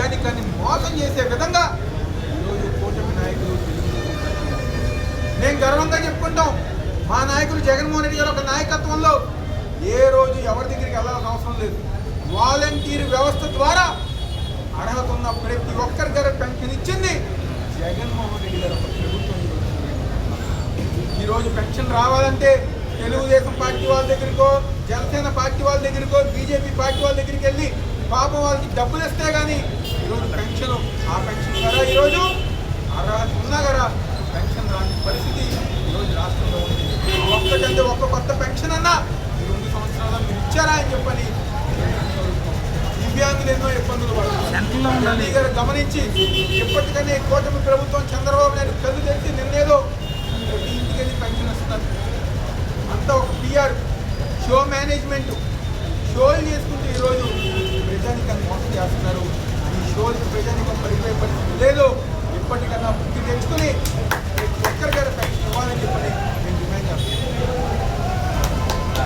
ప్రజానికాన్ని మోసం చేసే విధంగా ఈరోజు కూటమి నాయకులు మేము గర్వంగా చెప్పుకుంటాం. మా నాయకులు జగన్మోహన్ రెడ్డి గారు ఒక నాయకత్వంలో ఏ రోజు ఎవరి దగ్గరికి వెళ్ళాల్సిన అవసరం లేదు. వాలంటీర్ వ్యవస్థ ద్వారా అర్హత ఉన్న ప్రతి ఒక్కరి దగ్గర పెన్షన్ ఇచ్చింది జగన్మోహన్ రెడ్డి గారు ఒక ప్రభుత్వం. ఈరోజు పెన్షన్ రావాలంటే తెలుగుదేశం పార్టీ వాళ్ళ దగ్గరికో, జనసేన పార్టీ వాళ్ళ దగ్గరికో, బీజేపీ పార్టీ వాళ్ళ దగ్గరికి వెళ్ళి పాపం వాళ్ళకి డబ్బులు ఇస్తే కానీ ఈరోజు పెన్షన్, ఆ పెన్షన్ ద్వారా ఈరోజు అర్హత ఉన్నా కదా పెన్షన్ రాని పరిస్థితి ఈరోజు రాష్ట్రంలో ఉంది. ఒక్కటంటే ఒక్క కొత్త పెన్షన్ అన్నా ఈ 2 సంవత్సరాల్లో మీరు ఇచ్చారా అని చెప్పని దివ్యాంగులు ఎన్నో ఇబ్బందులు పడుతున్నారు. గారు గమనించి ఎప్పటికనే కూటమి ప్రభుత్వం చంద్రబాబు నాయుడు కళ్ళు తెచ్చి నిన్నేదో ప్రతి ఇంటికి వెళ్ళి పెన్షన్ ఇస్తున్నారు. అంతా ఒక పిఆర్ షో మేనేజ్మెంట్, షోలు చేసుకుంటూ ఈరోజు ప్రజానికాన్ని మోసం చేస్తున్నారు. ఈ షోలకు ప్రజానికం పడిపోయే పరిస్థితి లేదు. ఇప్పటికన్నా బుద్ధి తెచ్చుకుని